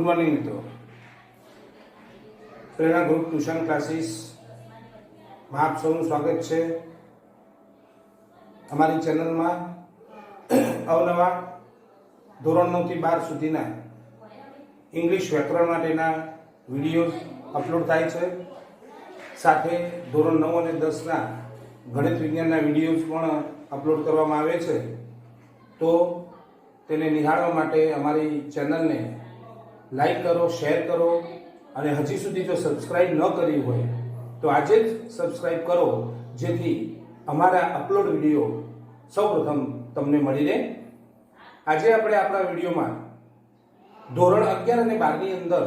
Morning મિત્રો, પ્રેરણા group tuition classes માં આપ સૌનું સ્વાગત છે. અમારી ચેનલમાં અવનવા ધોરણ 9 થી 12 સુધીના ઇંગ્લિશ વ્યાકરણ માટેના વિડીયો અપલોડ થાય છે. સાથે ધોરણ 9 અને 10 ના ગણિત વિજ્ઞાનના વિડીયોઝ પણ અપલોડ કરવામાં આવે છે. તો તેને નિહાળવા માટે અમારી ચેનલને લાઈક કરો, શેર કરો અને હજી સુધી જો સબસ્ક્રાઇબ ન કરી હોય તો આજે જ સબસ્ક્રાઇબ કરો, જેથી અમારા અપલોડ વિડીયો સૌપ્રથમ તમને મળી રહે. આજે આપણે આપણા વિડીયોમાં ધોરણ 11 અને 12 ની અંદર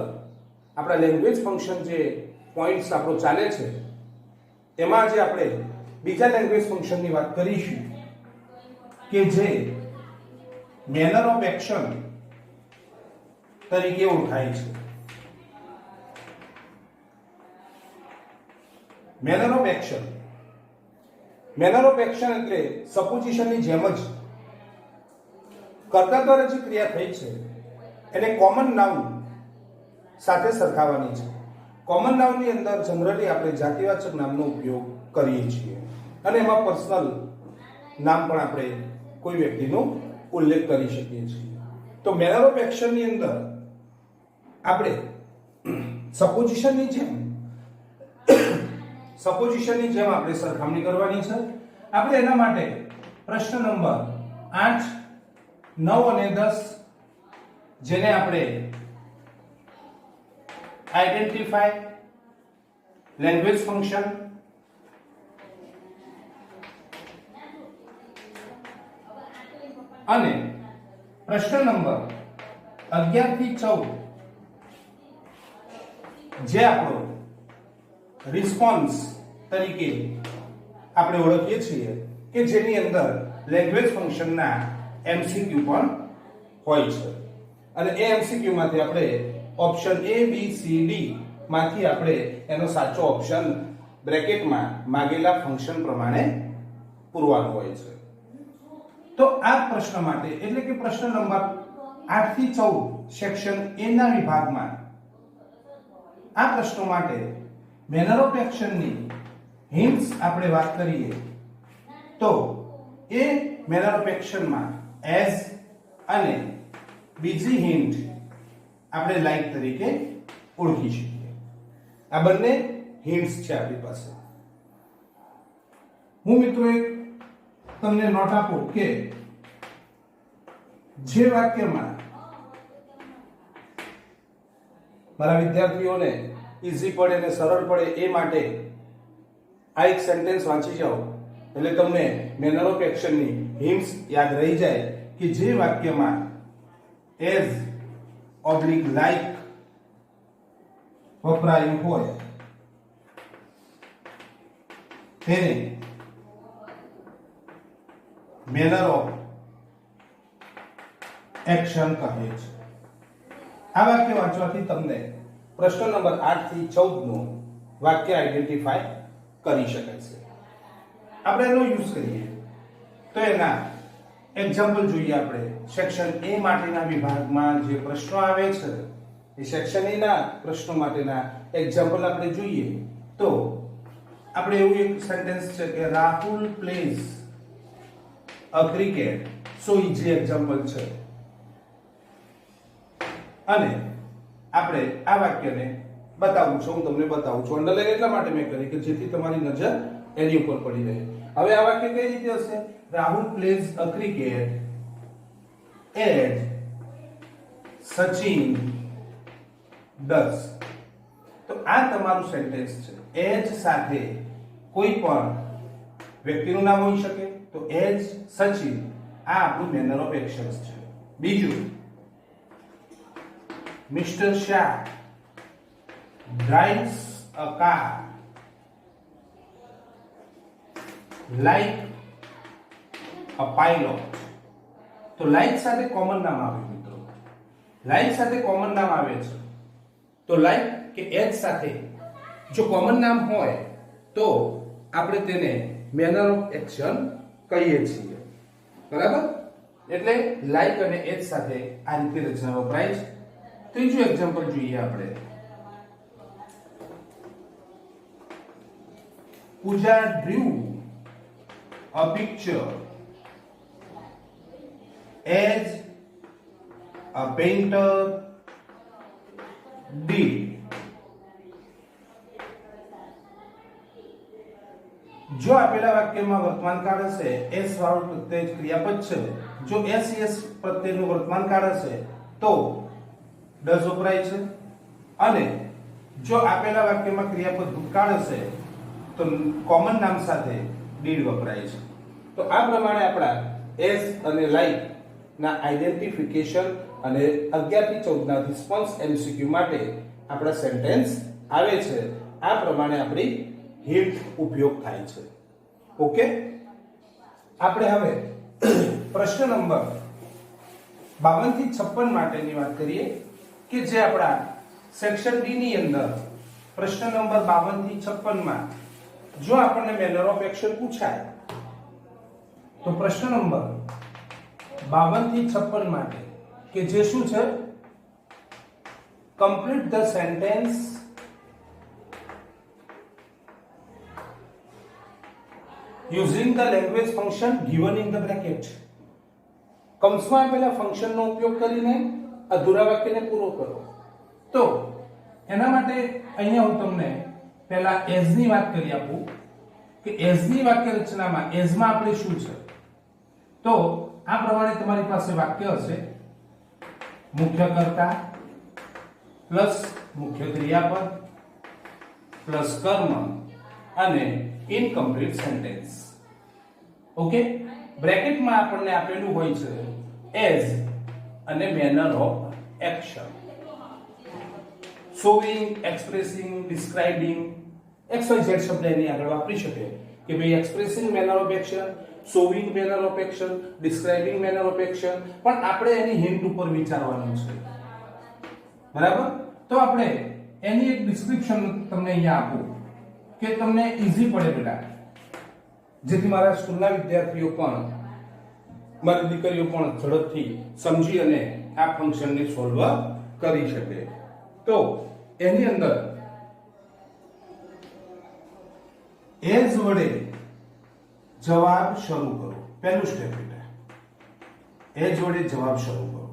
આપણા લેંગ્વેજ ફંક્શન જે પોઈન્ટ્સ આપણો ચાલે છે એમાં આજે આપણે બીજા લેંગ્વેજ ફંક્શનની વાત કરીશું કે જે મેનર ઓફ એક્શન તરીકે ઓળખાય છે. મેનર ઓફ એક્શન એટલે સપોઝિશનની જેમ જ કર્તા દ્વારા જે ક્રિયા થઈ છે એને કોમન નાઉન સાથે સરખાવવાની છે. કોમન નાઉનની અંદર જનરલી આપણે જાતિવાચક નામનો ઉપયોગ કરીએ છીએ અને એમાં પર્સનલ નામ પણ આપણે કોઈ વ્યક્તિનો ઉલ્લેખ કરી શકીએ છીએ. તો મેનર ઓફ એક્શનની અંદર આપણે સપોઝિશનની જેમ આપણે સરખામણી કરવાની છે. આપણે એના માટે પ્રશ્ન નંબર 8, 9 અને 10 જેને આપણે આઈડેન્ટિફાય લેંગ્વેજ ફંક્શન અને પ્રશ્ન નંબર 11 થી 14 જે આપણો રિસ્પોન્સ તરીકે આપણે ઓળખીએ છીએ કે જેની અંદર લેંગ્વેજ ફંક્શનના એમસીક્યુ પણ હોય છે. અને એ એમસીક્યુ માંથી આપણે option A, B, C, D માંથી આપણે એનો સાચો ઓપ્શન બ્રેકેટમાં માગેલા ફંક્શન પ્રમાણે પૂરવાનો હોય છે. તો આ પ્રશ્ન માટે એટલે કે પ્રશ્ન નંબર 8 થી 14 સેક્શન A ના વિભાગમાં આ પ્રશ્નો માટે મેનર ઓફ એક્શનની હિન્ટ્સ આપણે વાત કરીએ તો એ મેનર ઓફ એક્શનમાં એઝ અને બીજી હિન્ટ આપણે લાઈક તરીકે ઓળખી શકીએ. આ બંને હિન્ટ્સ છે આપણી પાસે. હું મિત્રો એક તમને નોટ આપું કે જે વાક્યમાં મારા વિદ્યાર્થીઓને ઈઝી પડે અને સરળ પડે એ માટે આ એક સેન્ટેન્સ વાંચી જાઓ એટલે તમને મેનર ઓફ એક્શનની હિન્ટ્સ યાદ રહી જાય કે જે વાક્યમાં એઝ ઓબ્લિક લાઈક વપરાયું હોય તેને મેનર ઓફ એક્શન કહે છે. આ વાક્ય વાંચવાથી તમને પ્રશ્ન નંબર 8 થી 14 નું વાક્ય આઈડેન્ટિફાય કરી શકાય છે. આપણે એનો યુઝ કરીએ તો એના એક્ઝામ્પલ જોઈએ. આપણે સેક્શન A માટેના વિભાગમાં જે પ્રશ્નો આવે છે એ સેક્શન A ના પ્રશ્નો માટેના એક્ઝામ્પલ આપણે જોઈએ તો આપણે એવું એક સેન્ટેન્સ છે કે રાહુલ પ્લેઝ અ ક્રિકેટ. સો ઈઝી એક્ઝામ્પલ છે અને આપણે આ વાક્યને બતાવું છું. હું તમને બતાવું છું. અંડરલાઈન એટલા માટે મેં કરી કે જેથી તમારી નજર એની ઉપર પડી રહે. હવે આ વાક્ય કઈ રીતે હશે? Rahul plays a cricket as Sachin does. તો આ તમારું સેન્ટેન્સ છે. એઝ સાથે કોઈ પણ વ્યક્તિનું નામ હોઈ શકે તો એઝ સચિન આ આપણું મેનર ઓફ એક્શન્સ છે. બીજું, mister Shah drives a car like a pilot. તો લાઈક સાથે કોમન નામ આવે મિત્રો. લાઈક સાથે કોમન નામ આવે છે તો લાઈક કે એજ સાથે જો કોમન નામ હોય તો આપણે તેને મેનર ઓફ એક્શન કહીએ છીએ. બરાબર? એટલે લાઈક અને એજ સાથે આ રીતે રચના વપરાય છે. ત્રીજું એક્ઝામ્પલ જોઈએ આપણે. Pooja drew a picture as a painter did. જો આપેલા વાક્યમાં વર્તમાન કાળ હશે એસ વાળું પ્રત્યય ક્રિયાપદ છે. જો એસ એસ પ્રત્યયનું વર્તમાન કાળ હશે તો ડઝ વપરાય છે, અને જો આપેલા વાક્યમાં ક્રિયાપદ ભૂતકાળ હશે તો કોમન નામ સાથે ડીડ વપરાય છે. તો આ પ્રમાણે આપણા એસ અને લાઈક ના આઈડેન્ટિફિકેશન અને 11 થી 14 ના રિસ્પોન્સ એમસીક્યુ માટે આપણા સેન્ટેન્સ આવે છે. આ પ્રમાણે આપણી હિન્ટ ઉપયોગ થાય છે. ઓકે, આપણે હવે પ્રશ્ન નંબર 52 થી 56 માટેની વાત કરીએ કે જે આપણા સેક્શન ડી ની અંદર પ્રશ્ન નંબર 52 થી 56 માં જો આપણને મેનર ઓફ એક્શન પૂછાય તો પ્રશ્ન નંબર 52 થી 56 માટે કે જે શું છે, complete the sentence using the language function given in the bracket. કૌંસમાં આપેલા ફંક્શનનો ઉપયોગ કરીને અધૂરા વાક્યને પૂરો કરો. તો એના માટે અહીંયા હું તમને પહેલા એઝ ની વાત કરી આપું કે એઝ ની વાક્ય રચનામાં એઝ માં આપણે શું છે. તો આ પ્રમાણે તમારી પાસે વાક્ય હશે, મુખ્ય કર્તા પ્લસ મુખ્ય ક્રિયાપદ પ્લસ કર્મ અને ઇનકમ્પ્લીટ સેન્ટેન્સ. ઓકે, બ્રેકેટમાં આપણને આપેલું હોય છે એઝ અને manner of action. Showing, expressing, describing, XYZ શબ્દ એની આગળ વાપરી શકે કે ભાઈ expressing manner of action, showing manner of action, describing manner of action, પણ આપણે એની હિન્ટ ઉપર વિચારવાનું છે. બરાબર? તો આપણે એની એક ડિસ્ક્રિપ્શન તમને અહીંયા આપું કે તમને ઈઝી પડે બેટા, જેથી મારા સ્કૂલના વિદ્યાર્થીઓ પણ, મારી દીકરીઓ પણ ઝડપથી સમજી અને આ ફંક્શનને સોલ્વ કરી શકે. તો એની અંદર એઝ વડે જવાબ શરૂ કરો. પહેલું સ્ટેપ બેટા, એઝ વડે જવાબ શરૂ કરો.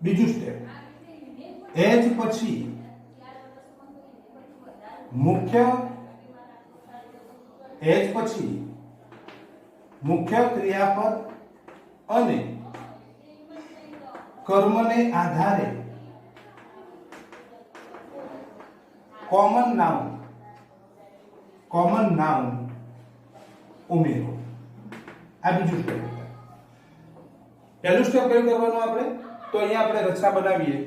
બીજું સ્ટેપ, એઝ પછી મુખ્ય ક્રિયાપદ અને કર્મને આધારે કોમન નાઉન ઉમેરો. આ બીજું સ્ટેપ. પહેલું સ્ટેપ કયું કરવાનું આપણે? તો અહીંયા આપણે રચના બનાવીએ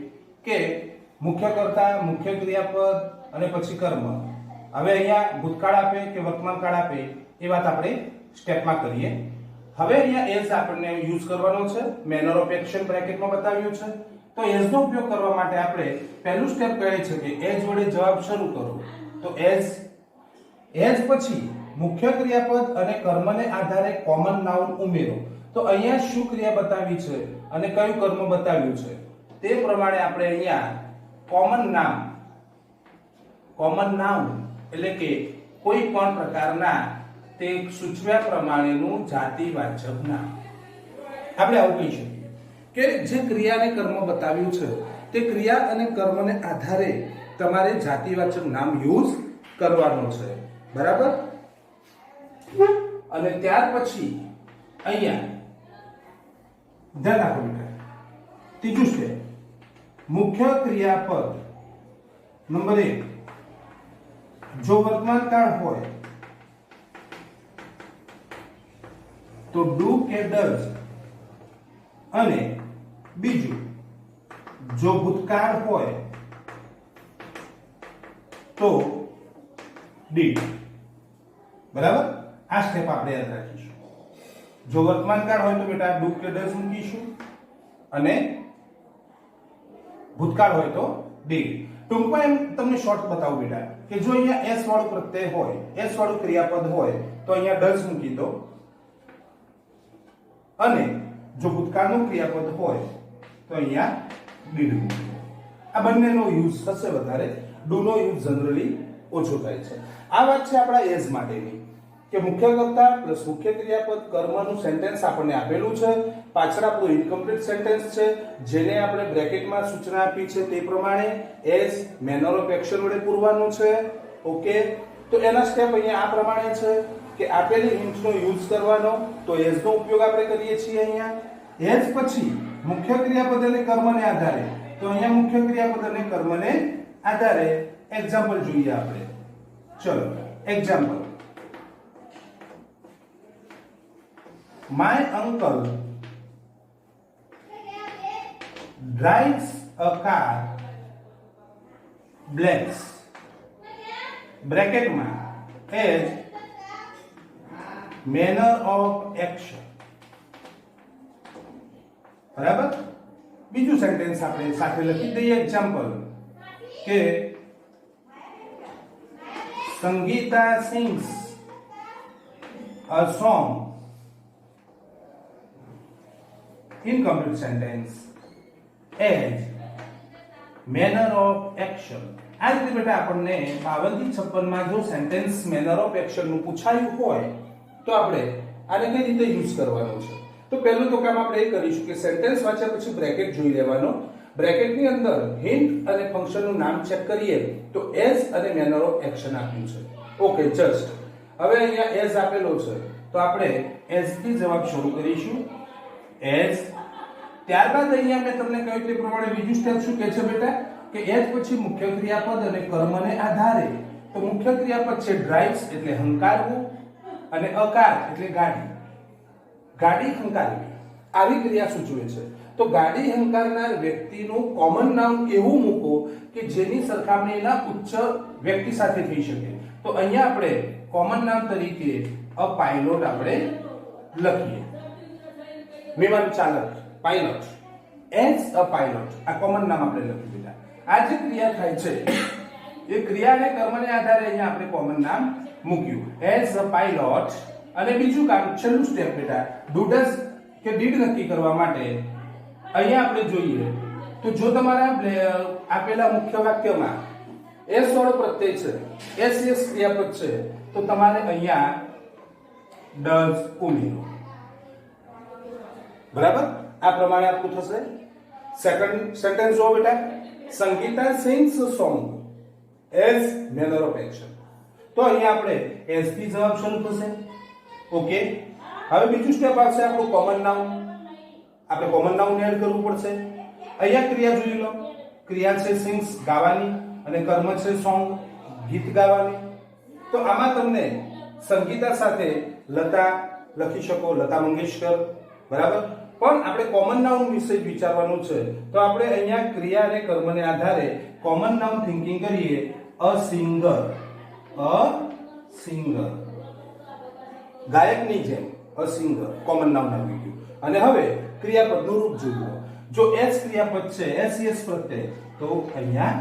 કે મુખ્ય કર્તા, મુખ્ય ક્રિયાપદ અને પછી કર્મ. હવે અહીંયા ભૂતકાળ આપે કે વર્તમાન કાળ આપે એ વાત આપણે સ્ટેપમાં કરીએ. હવે અહીંયા એઝ આપણને યુઝ કરવાનો છે, મેનર ઓફ એક્શન બ્રેકેટમાં બતાવ્યું છે. તો એઝ નો ઉપયોગ કરવા માટે આપણે પહેલું સ્ટેપ કહે છે કે એઝ વડે જવાબ શરૂ કરો. તો એઝ પછી મુખ્ય ક્રિયાપદ અને કર્મને આધારે કોમન નાઉન ઉમેરો. તો અહીંયા શું ક્રિયા બતાવી છે અને કયું કર્મ બતાવ્યું છે તે પ્રમાણે આપણે અહીંયા કોમન નાઉન એટલે કે કોઈ પણ પ્રકારના તે સૂચવ્યા પ્રમાણેનું જાતિવાચક નામ આપણે આવું કહી શકીએ કે જે ક્રિયા અને કર્મ બતાવ્યું છે તે ક્રિયા અને કર્મને આધારે તમારે જાતિવાચક નામ યુઝ કરવાનો છે. બરાબર? અને ત્યાર પછી અહીંયા ધ્યાન રાખો બેટા, ત્રીજું સ્ટેપ, મુખ્ય ક્રિયાપદ નંબર 1 જો વર્તમાન કાળ હોય તો ડુ કે ડઝ, અને બીજું જો ભૂતકાળ હોય તો ડીડ. બરાબર? આ સ્ટેપ આપણે યાદ રાખીશું. જો વર્તમાન કાળ હોય તો બેટા ડુ કે ડઝ મૂકીશું અને ભૂતકાળ હોય તો ડીડ. ટૂંકમાં એમ તમને શોર્ટ બતાવું બેટા કે જો અહીંયા એસ વાળું પ્રત્યય હોય, એસ વાળું ક્રિયાપદ હોય તો અહીંયા ડઝ મૂકી દો, અને જો ભૂતકાળનું ક્રિયાપદ હોય તો અહીંયા ડીડ મૂકી દો. આ બંનેનો યુઝ થશે વધારે, ડુ નો યુઝ જનરલી ઓછો થાય છે. આ વાત છે આપણા એઝ માટેની કે મુખ્ય કર્તા પ્લસ મુખ્ય ક્રિયાપદ કર્મનું સેન્ટેન્સ આપણને આપેલું છે. પાછળ આપણું ઇનકમ્પ્લીટ સેન્ટેન્સ છે જેને આપણે બ્રેકેટમાં સૂચના આપી છે તે પ્રમાણે એઝ મેનર ઓફ એક્શન વડે પૂરવાનું છે. ઓકે, તો એના સ્ટેપ અહીંયા આ પ્રમાણે છે કે આપેલી હિન્ટનો યુઝ કરવાનો, તો એઝ નો ઉપયોગ આપણે કરીએ છીએ અહીંયા. એઝ પછી મુખ્ય ક્રિયાપદ અને કર્મને આધારે, તો અહીંયા મુખ્ય ક્રિયાપદ અને કર્મને આધારે એક્ઝામ્પલ જોઈએ આપણે. ચલો example, my uncle drives a car blanks બ્રેકેટમાં as manner of action. બરાબર, બીજું સેન્ટેન્સ આપણે સાથે લખી દઈએ. એક્ઝામ્પલ કે Sangeeta sings a song. Incomplete sentence as manner of action. આ રીતે બેટા આપણને 52 થી 56 માં જો સેન્ટેન્સ મેનર ઓફ એક્શન નું પૂછાયું હોય તો આપણે આને કઈ રીતે યુઝ કરવાનો છે. તો પહેલું તો કામ આપણે એ કરીશું કે સેન્ટેન્સ વાંચ્યા પછી બ્રેકેટ જોઈ લેવાનો. બ્રેકેટની અંદર હિન્ટ અને ફંક્શનનું નામ ચેક કરીએ તો એઝ અને મેનર ઓફ એક્શન આપ્યું છે. ઓકે, જસ્ટ હવે અહીંયા એઝ આપેલો છે તો આપણે એઝ થી જવાબ શરૂ કરીશું. એઝ, ત્યારબાદ અહીંયા મેં તમને કહ્યું તે પ્રમાણે બીજું સ્ટેપ શું કહે છે બેટા કે એઝ પછી મુખ્ય ક્રિયાપદ અને કર્મને આધારે. તો મુખ્ય ક્રિયાપદ છે ડ્રાઇવ્સ એટલે હંકારવું અને અકાર એટલે ગાડી. ગાડી હંકારવી આવી ક્રિયા સૂચવે છે. તો ગાડી હંકારનાર વ્યક્તિનું કોમન નામ એવું મૂકો કે જેની સરખામણી એના ઉચ્ચ વ્યક્તિ સાથે થઈ શકે. તો અહીંયા આપણે કોમન નામ તરીકે અ પાયલોટ આપણે લખીએ. વિમાન ચાલક, પાયલોટ, એઝ અ પાયલોટ, આ કોમન નામ આપણે લખી દીધા. આ જે ક્રિયા થાય છે એ ક્રિયા અને કર્મને આધારે અહીંયા આપણે કોમન નામ મૂક્યું એઝ અ પાયલોટ. અને બીજું કામ, છેલ્લું સ્ટેપ બેટા ડુ ડઝ કે ડીડ નક્કી કરવા માટે અહીંયા આપણે જોઈએ તો જો તમારા આપેલા મુખ્ય વાક્યમાં એસ વાળો પ્રત્યય છે, એસ ક્રિયાપદ છે, તો તમારે અહીંયા ડઝ ઉમેરો. બરાબર, આ પ્રમાણે આપવું થશે. સેકન્ડ સેન્ટેન્સ જો બેટા, Sangeeta sings a song as manner of action. તો અહીંયા આપણે એઝ થી જવાબ શરૂ થશે. ઓકે, હવે બીજું સ્ટેપ આવશે આપણું કોમન નાઉન. આપણે કોમન નાઉન એડ કરવું પડશે. અહીંયા ક્રિયા જોઈ લો. ક્રિયા છે સિંગ્સ ગાવાની અને કર્મ છે સોંગ ગીત ગાવાની. તો આમાં તમને સંગીતા સાથે લતા લખી શકો, લતા મંગેશકર. બરાબર, પણ આપણે કોમન નાઉન વિશે વિચારવાનું છે. તો આપણે અહીંયા ક્રિયા અને કર્મને આધારે કોમન નાઉન થિંકિંગ કરીએ. અ સિંગર, અ સિંગર, ગાયકની જેમ અ સિંગર કોમન નાઉન આવી ગયું. અને હવે ક્રિયાપદનું રૂપ જોઈ લો. જો એસ ક્રિયાપદ છે, એસ યસ પ્રત્યય, તો અહીંયા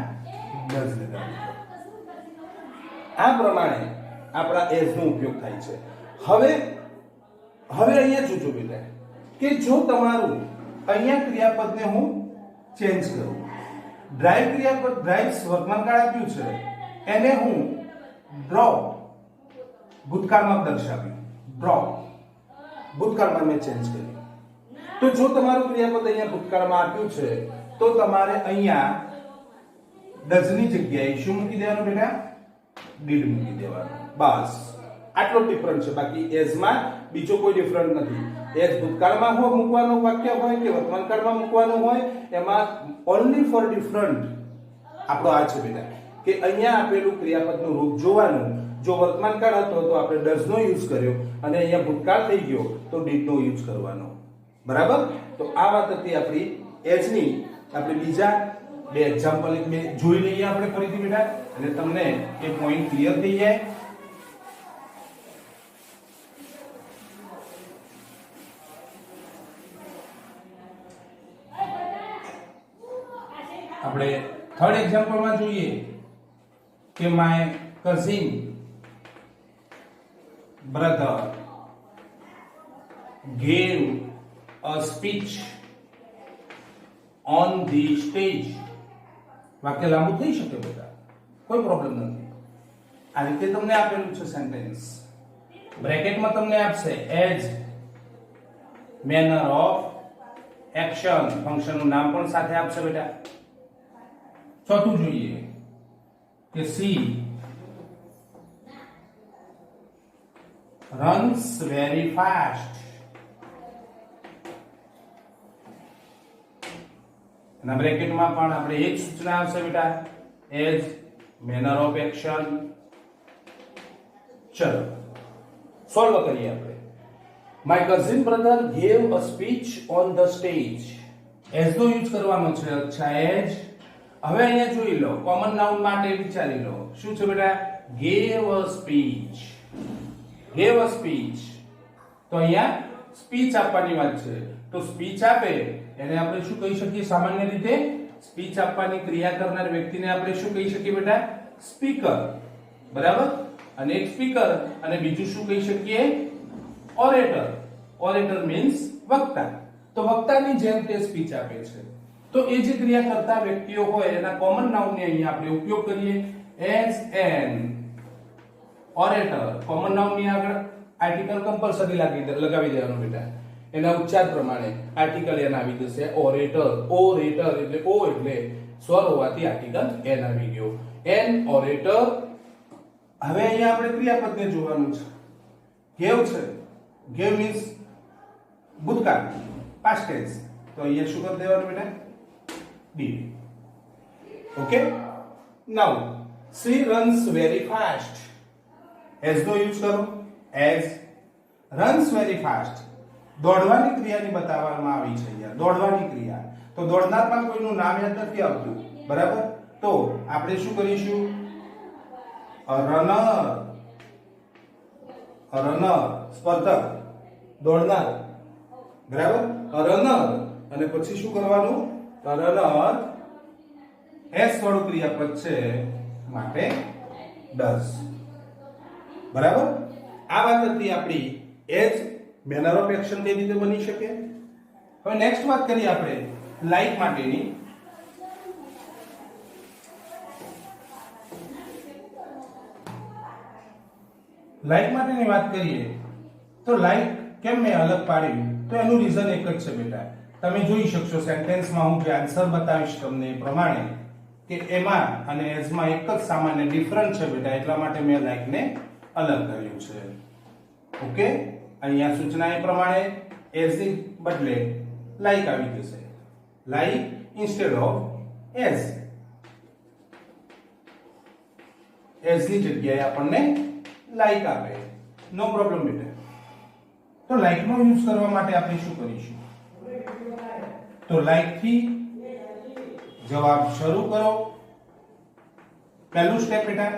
ડઝ લગાવી. આ પ્રમાણે આપણા એઝ નો ઉપયોગ થાય છે. હવે અહીંયા જોજો બેટા કે જો તમારું અહીંયા ક્રિયાપદને હું ચેન્જ કરું, ડ્રાઇવ ક્રિયાપદ ડ્રાઇવ્સ વર્તમાનકાળ આપ્યું છે, એને હું ડ્રોપ ભૂતકાળમાં દર્શાવ્યું. ડ્રોપ ભૂતકાળમાં મેં ચેન્જ કર્યું. તો જો તમારું ક્રિયાપદ અહીંયા ભૂતકાળમાં આપ્યું છે તો તમારે અહીંયા ડઝની જગ્યાએ શું મૂકી દેવાનું બેટા? ડીડ મૂકી દેવાનું. બસ આટલો ડિફરન્ટ છે. બાકી એઝ માં બીજો કોઈ ડિફરન્ટ નથી. એઝ ભૂતકાળમાં મૂકવાનું વાક્ય હોય કે વર્તમાનકાળમાં મૂકવાનું હોય, એમાં ઓન્લી ફોર ડિફરન્ટ આપણો આ છે બેટા કે અહીંયા આપેલું ક્રિયાપદનું રૂપ જોવાનું. જો વર્તમાનકાળ હતો તો આપણે ડઝ નો યુઝ કર્યો અને અહીંયા ભૂતકાળ થઈ ગયો તો ડીડ નો યુઝ કરવાનો. બરાબર, તો આ વાત હતી આપણી એઝ ની. આપણે બીજા બે એક્ઝામ્પલ જોઈ લઈએ આપણે ફરીથી બેટા, અને તમને એ પોઈન્ટ ક્લિયર થઈ જાય. આપણે થર્ડ એક્ઝામ્પલમાં જોઈએ કે my cousin brother gave a speech on the stage વાક્ય લાંબુ થઈ શકે બેટા, કોઈ પ્રોબ્લેમ નથી. આ રીતે તમને આપેલું છે સેન્ટેન્સ. બ્રેકેટમાં તમને આપશે એઝ, મેનર ઓફ, એક્શન, ફંક્શનનું નામ પણ સાથે આપશે બેટા. ચોથું જોઈએ કે સી runs very fast. ના બ્રેકેટમાં પણ આપણે એક સૂચના આવશે બેટા, એઝ, મેનર ઓફ એક્શન. ચલો સોલ્વ કરીએ આપણે. My cousin brother gave a speech on the stage. As નો યુઝ કરવાનો છે. અચ્છા એઝ. હવે અહીંયા જોઈ લો, કોમન નાઉન માટે વિચારી લો. શું છે બેટા? Gave a speech. Gave a speech. તો અહીંયા સ્પીચ આપવાની વાત છે. તો સ્પીચ આપે એને આપણે શું કહી શકીએ? સામાન્ય રીતે સ્પીચ આપવાની ક્રિયા કરનાર વ્યક્તિને આપણે શું કહી શકીએ બેટા? સ્પીકર. બરાબર? અને એક સ્પીકર અને બીજું શું કહી શકીએ? ઓરેટર. ઓરેટર મીન્સ વક્તા. તો વક્તાની જેમ તે સ્પીચ આપે છે. તો એ જે ક્રિયા કરતા વ્યક્તિઓ હોય એના કોમન નાઉનને અહીંયા આપણે ઉપયોગ કરીએ એઝ એન ઓરેટર. કોમન નાઉનની આગળ આર્ટિકલ કમ્પલસરી લગાવી દેવાનું બેટા. એના ઉચ્ચાર પ્રમાણે આર્ટિકલ એન આવી જશે. ઓરેટર. ઓરેટર એટલે ઓ એટલે સ્વર હોવાથી આર્ટિકલ એન આવી ગયો. An orator. હવે અહીંયા આપણે ક્રિયાપદને જોવાનું છે. ગેવ છે. ગેવ મીન્સ ભૂતકાળ, પાસ્ટ ટેન્સ. તો અહીંયા શું કરી દેવાનું બેટા? D. Okay. Now she runs very fast. As નો યુઝ કરો. As runs very fast. દોડવાની ક્રિયાની બતાવવામાં આવી છે અહીંયા. દોડવાની ક્રિયા. તો દોડનારમાં કોઈનું નામ યાદ નથી આવતું. બરાબર? તો આપણે શું કરીશું? a runner. a runner સ્પર્ધક, દોડનાર. બરાબર? a runner અને પછી શું કરવાનું? a runner એસ વાળું ક્રિયાપદ છે માટે does. બરાબર? આ વાત હતી આપણી એઝ મેનર ઓફ એક્શન કઈ રીતે બની શકે. હવે નેક્સ્ટ વાત કરીએ આપણે લાઈક માટેની. લાઈક માટેની વાત કરીએ તો લાઈક કેમ મેં અલગ પાડ્યું? તો એનું રીઝન એક જ છે બેટા. તમે જોઈ શકશો સેન્ટેન્સમાં હું જે આન્સર બતાવીશ તમને એ પ્રમાણે કે એમાં અને એઝમાં એક જ સામાન્ય ડિફરન્ટ છે બેટા. એટલા માટે મેં લાઈકને અલગ કર્યું છે. ઓકે. અહીંયા સૂચના એ પ્રમાણે એઝ ની બદલે લાઈક આવી જશે. Like instead of as. As ની જગ્યાએ આપણને લાઈક આપે. નો પ્રોબ્લેમ બેટા. તો લાઈક નો યુઝ કરવા માટે આપણે શું કરીશું? તો લાઈક થી જવાબ શરૂ કરો. પહેલું સ્ટેપ બેટા.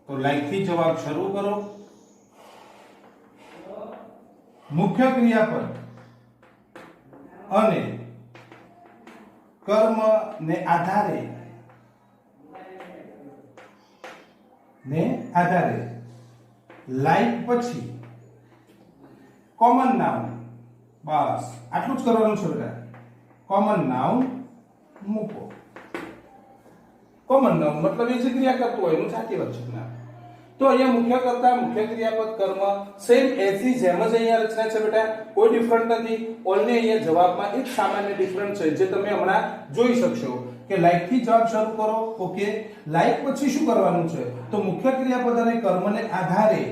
તો લાઈક થી જવાબ શરૂ કરો. મુખ્ય ક્રિયાપદ અને કર્મ ને આધારે લાઈક પછી કોમન નાઉન. બસ આટલું જ કરવાનું છે બેટા. કોમન નાઉન મૂકો. કોમન નાઉન મતલબ એ જે ક્રિયા કરતું હોય એનું જાતિવાચક નામ. તો અહીંયા મુખ્ય કર્તા, મુખ્ય ક્રિયાપદ, કર્મ સેમ એઝ ની જેમ જ અહીંયા રચના છે બેટા. કોઈ ડિફરન્ટ નથી. ઓનલી અહીંયા જવાબમાં એક સામાન્ય ડિફરન્ટ છે જે તમે હમણાં જોઈ શકશો કે લાઈક થી જવાબ શરૂ કરો. ઓકે. લાઈક પછી શું કરવાનું છે? તો મુખ્ય ક્રિયાપદ અને કર્મને આધારે,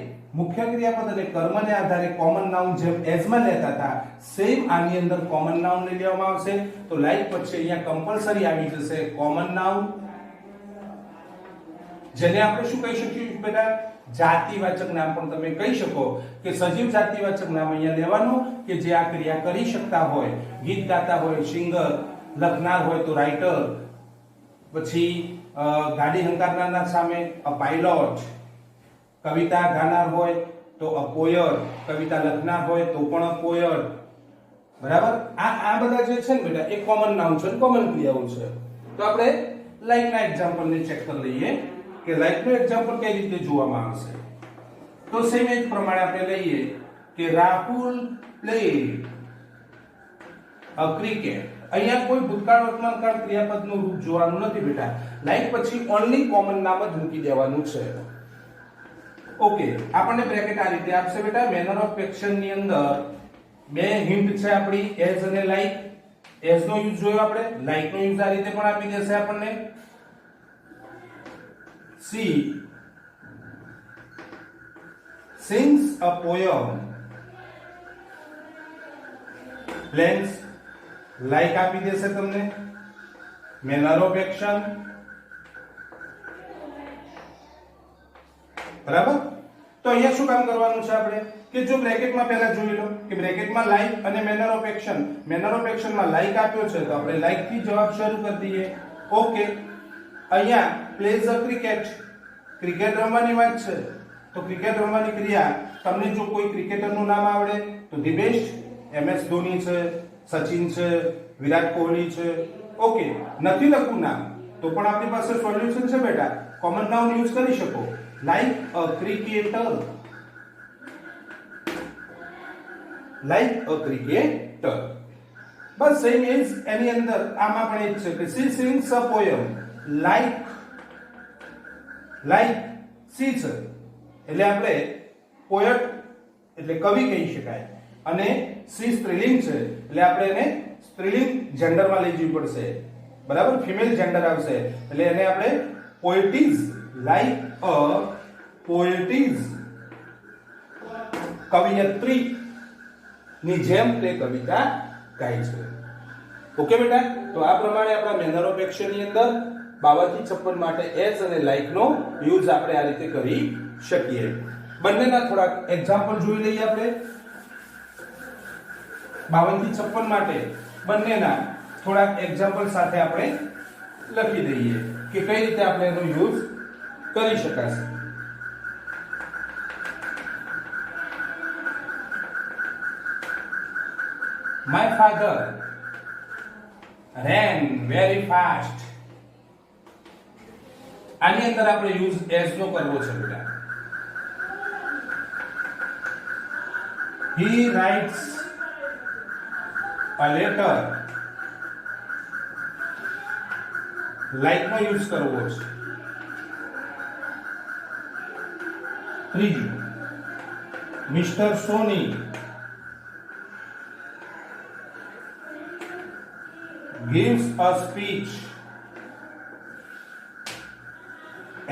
મુખ્ય ક્રિયાપદ અને કર્મને આધારે કોમન નાઉન જેમ એઝ માં લેતા હતા સેમ આની અંદર કોમન નાઉન ને લેવામાં આવશે. તો લાઈક પછી અહીંયા કમ્પલસરી આવી જશે કોમન નાઉન, જેને આપણે શું કહી શકીએ બેટા? જાતિવાચક નામ પણ તમે કહી શકો કે સજીવ જાતિવાચક નામ અહીંયા લેવાનું કે જે આ ક્રિયા કરી શકતા હોય. ગીત ગાતા હોય સિંગર, લખનાર હોય તો રાઇટર, પછી ગાડી હંકારનારના સામે અ પાયલોટ, કવિતા ગાનાર હોય તો અ પોયટ, કવિતા લખનાર હોય તો પણ અ પોયટ. બરાબર? આ બધા જે છે ને બેટા એ કોમન નાઉન છે, કોમન ક્રિયાઓ છે. તો આપણે લાઈક ના એક્ઝામ્પલ ને ચેક કરી લઈએ કે લાઈક નું એક્ઝામ્પલ કઈ રીતે જોવામાં આવશે. તો સેમ એ જ પ્રમાણે આપણે લઈએ કે રાહુલ પ્લેડ અ ક્રિકેટ. અહીંયા કોઈ ભૂતકાળ વર્તમાનકાળ ક્રિયાપદનું રૂપ જોવાનું નથી બેટા. લાઈક પછી ઓનલી કોમન નામ જ મૂકી દેવાનું છે. ઓકે, આપણને બ્રેકેટ આ રીતે આપશે બેટા. મેનર ઓફ એક્શન ની અંદર બે હિન્ટ છે આપણી, એઝ અને લાઈક. એઝ નો યુઝ જોયો આપણે, લાઈક નો યુઝ આ રીતે પણ આપી દેશે આપણને. She sings a poem. Plans like આપી દેશે તમને. મેનર ઓફ એક્શન, બરાબર. તો અહીંયા શું કામ કરવાનું છે આપણે કે જો બ્રેકેટમાં પહેલા જોઈ લો કે બ્રેકેટમાં લાઈક અને manner of action, manner of એક્શનમાં લાઈક આપ્યો છે તો આપણે લાઈક થી જવાબ શરૂ કરી દઈએ. ઓકે, અહીંયા પ્લેઝ અ ક્રિકેટ, ક્રિકેટ રમવાની વાત છે તો ક્રિકેટ રમવાની ક્રિયા. તમને જો કોઈ ક્રિકેટરનું નામ આવડે તો ધી બેસ્ટ, MS ધોની છે, સચિન છે, વિરાટ કોહલી છે. ઓકે, નથી લખવું નામ તો પણ આપણી પાસે સોલ્યુશન છે બેટા. કોમન નાઉન યુઝ કરી શકો. Like a cricketer, like a cricketer. બસ સેમ એઝ એની અંદર આમાં પણ એ જ છે કે she sings a poem like she છે એટલે આપણે પોએટ એટલે કવિ કહી શકાય અને she સ્ત્રીલિંગ છે એટલે આપણે એને સ્ત્રીલિંગ જેન્ડરમાં લઈ જવી પડશે. બરાબર, ફિમેલ જેન્ડર આવશે એટલે એને આપણે પોએટીઝ, લાઈક અ પોએટીઝ, કવિયત્રી ની જેમ તે કવિતા ગાય છે. ઓકે બેટા, તો આ પ્રમાણે આપણા મેનર ઓફ એક્શન ની અંદર 52 થી 56 માટે એઝ અને લાઈક નો યુઝ આપણે આ રીતે કરી શકીએ. બંનેના થોડાક એક્ઝામ્પલ જોઈ લઈએ આપણે. 52 થી 56 માટે બંનેના થોડાક એક્ઝામ્પલ સાથે આપણે લખી દઈએ કે કઈ રીતે આપણે એનો યુઝ કરી શકાશે. My father ran very fast. આની અંદર આપણે યુઝ એઝ નો કરવો છે બેટા. He writes a letter. Like નો યુઝ કરવો છે. ત્રીજું, mister Soni gives a speech.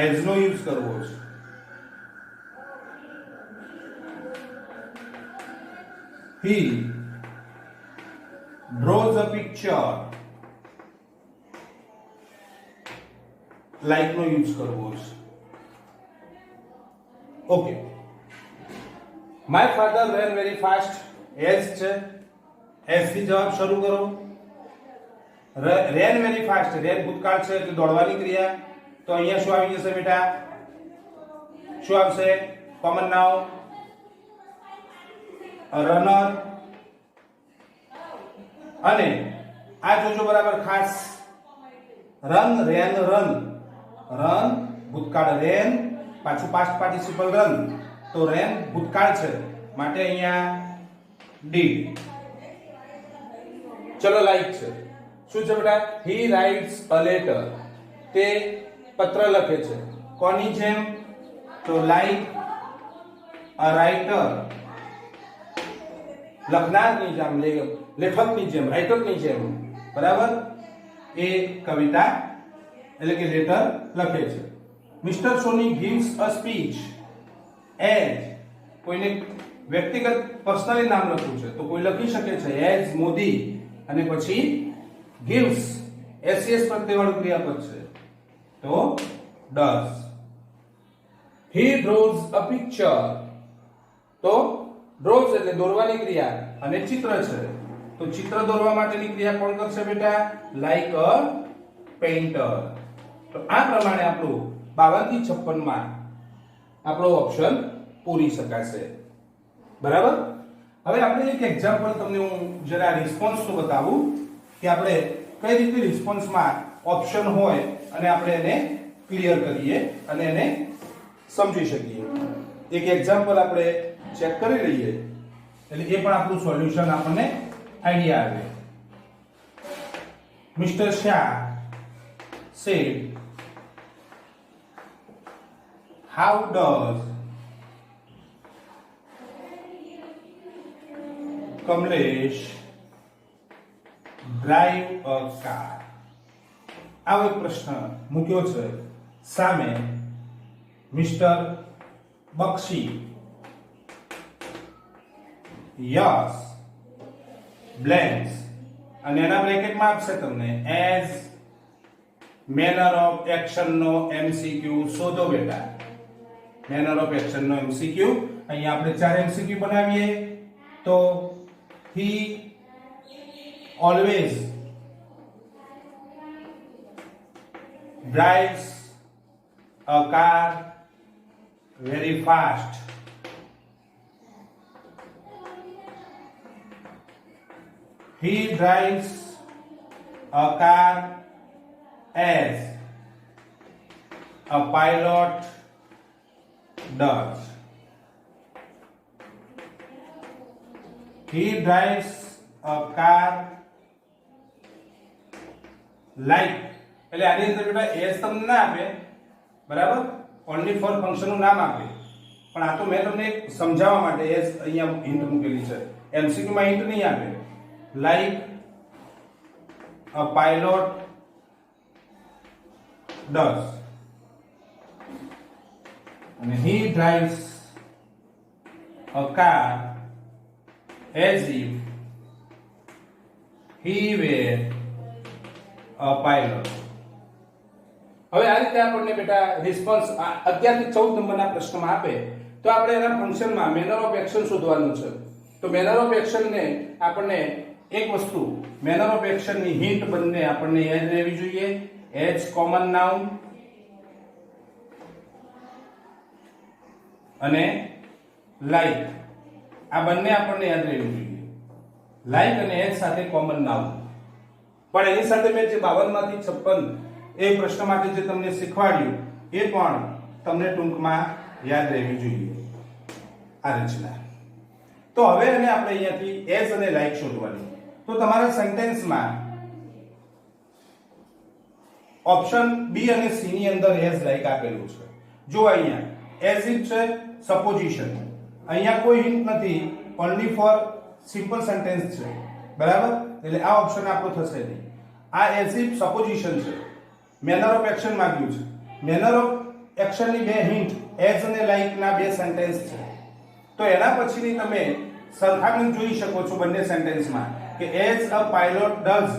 As નો યુઝ કરવો છે. He draws a picture. Like નો યુઝ કરવો છે. Okay, my father ran very fast. As છે, એઝ થી જવાબ શરૂ કરો. રેન વેરી ફાસ્ટ, રેન ભૂતકાળ છે એટલે દોડવાની ક્રિયા. તો અહીંયા શું આવી જશે બેટા? શું આવશે? Common noun runner. અને આ જોજો બરાબર ખાસ, રન, રેન, રન. રન ભૂતકાળ રેન, પાછું પાસ્ટ પાર્ટિસિપલ રન. તો રેન ભૂતકાળ છે માટે અહીંયા ડીડ. ચલો લાઈક છે. શું છે બેટા? he writes a letter. તે પત્ર લખે છે. કોની જેમ? તો લાઈક અ રાઇટર, લખનારની જેમ, લેખકની જેમ, રાઇટરની જેમ. બરાબર, એ કવિતા એટલે કે લેટર લખે છે. Mister Soni gives a speech. As કોઈને વ્યક્તિગત પર્સનલી નામ લખવું છે તો કોઈ લખી શકે છે એઝ મોદી અને પછી gives SES પ્રત્યયવાળું ક્રિયાપદ છે તો does. He draws a picture. તો draws એટલે દોરવાની ક્રિયા અને ચિત્ર છે તો ચિત્ર દોરવા માટેની ક્રિયા કોણ કરશે બેટા? like a painter. તો આ પ્રમાણે આપણું 52 થી 56 માં આપણો ઓપ્શન પૂરી શકાશે. બરાબર. હવે આપણે એક એક્ઝામ્પલ તમને હું જરા રિસ્પોન્સ નું બતાવું કે આપણે કઈ રીતે રિસ્પોન્સમાં ઓપ્શન હોય અને આપણે એને ક્લિયર કરીએ અને એને સમજી શકીએ. એક એક્ઝામ્પલ આપણે ચેક કરી લઈએ એટલે એ પણ આપણું સોલ્યુશન આપણને આઈડિયા આવે. Mr. Shah said, how does Kamlesh drive a car? આવો એક પ્રશ્ન મૂક્યો છે સામે મિસ્ટર બક્ષી યસ બ્લેન્ક્સ અને એના બ્રેકેટમાં આપશે તમને એઝ મેનર ઓફ એક્શન નો એમસીક્યુ શોધો બેટા મેનર ઓફ એક્શન નો એમસીક્યુ અહીંયા આપણે 4 એમસીક્યુ બનાવીએ તો he always drives a car very fast. He drives a car as a pilot does. He drives a car like એટલે આની અંદર બેટા એસ તમને ના આપે બરાબર ઓન્લી ફોર ફંક્શન નું નામ આપે પણ આ તો મેં તમને સમજાવવા માટે એસ અહીંયા હિન્ટ મૂકેલી છે એમસીક્યુ માં હિન્ટ નહીં આપે લાઈક અ પાયલોટ ડઝ અને he drives a car as if he were a pilot. હવે આ રીતે આપણને બેટા રિસ્પોન્સ 11 થી 14 નંબરના પ્રશ્નમાં આપે તો આપણે એના ફંક્શનમાં મેનર ઓફ એક્શન શોધવાનું છે તો મેનર ઓફ એક્શન ને આપણને એક વસ્તુ મેનર ઓફ એક્શન ની હિન્ટ બંને આપણને યાદ રહેવી જોઈએ એઝ કોમન નાઉન અને લાઈક આ બંને આપણને યાદ રહેવું જોઈએ લાઈક અને એજ સાથે કોમન નાઉન પણ એની સાથે મેં જે 52 માંથી 56 એ પ્રશ્ન માટે જે તમને શીખવાડ્યું એ પણ તમને ટૂંકમાં યાદ રહેવી જોઈએ આ રચના તો હવે એને આપણે અહીંયાથી એઝ અને લાઈક શોધવાની તો તમારા સેન્ટેન્સમાં ઓપ્શન બી અને સી ની અંદર એઝ લાઈક આપેલું છે જો અહીંયા એઝ ઇફ છે સપોઝિશન અહીંયા કોઈ હિન્ટ નથી ઓન્લી ફોર સિમ્પલ સેન્ટેન્સ છે બરાબર એટલે આ ઓપ્શન આપણો થશે નહીં આ એઝ ઇફ સપોઝિશન છે મેનર ઓફ એક્શન માંગ્યું છે મેનર ઓફ એક્શન ની બે હિન્ટ એઝ અને લાઈક ના બે સેન્ટેન્સ છે તો એના પછીની તમે સરખામણી જોઈ શકો છો બંને સેન્ટેન્સમાં કે as a pilot does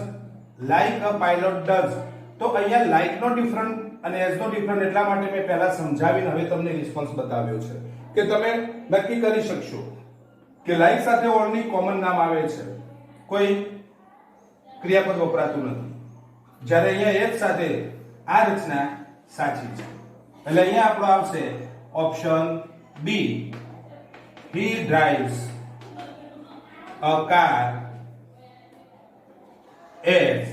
like a pilot does તો અહીંયા લાઈક નો ડિફરન્ટ અને એઝ નો ડિફરન્ટ એટલા માટે મેં પહેલા સમજાવીને હવે તમને રિસ્પોન્સ બતાવ્યો છે કે તમે નક્કી કરી શકશો કે લાઈક સાથે ઓનલી કોમન નામ આવે છે કોઈ ક્રિયાપદ વપરાતું નથી જ્યારે અહીંયા એજ સાથે આ રચના સાચી છે એટલે અહીંયા આપણો આવશે option B he drives a car as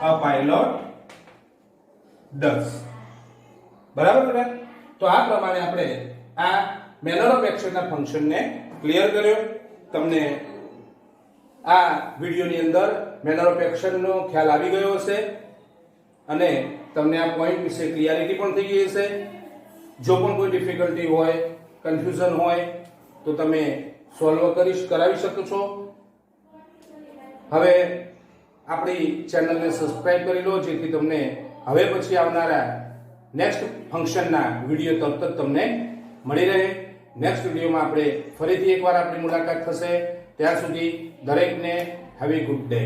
a pilot does બરાબર ને તો આ પ્રમાણે આપણે આ મેનર ઓફ એક્શન ના ફંક્શન ને ક્લિયર કર્યો તમને આ વિડિયોની અંદર મેનર ઓફ એક્શન નો ખ્યાલ આવી ગયો હશે અને તમને આ પોઈન્ટ વિશે ક્લિયરિટી પણ થઈ ગઈ હશે જો પણ કોઈ ડિફિકલ્ટી હોય કન્ફ્યુઝન હોય તો તમે સોલ્વ કરાવી શકો છો હવે આપણી ચેનલને સબસ્ક્રાઇબ કરી લો જેથી તમને હવે પછી આવનારા નેક્સ્ટ ફંક્શનના વિડિયો તરત જ તમને મળી રહે નેક્સ્ટ વિડિયોમાં આપણે ફરીથી એકવાર આપણી મુલાકાત થશે ત્યાં સુધી દરેકને હેવ અ ગુડ ડે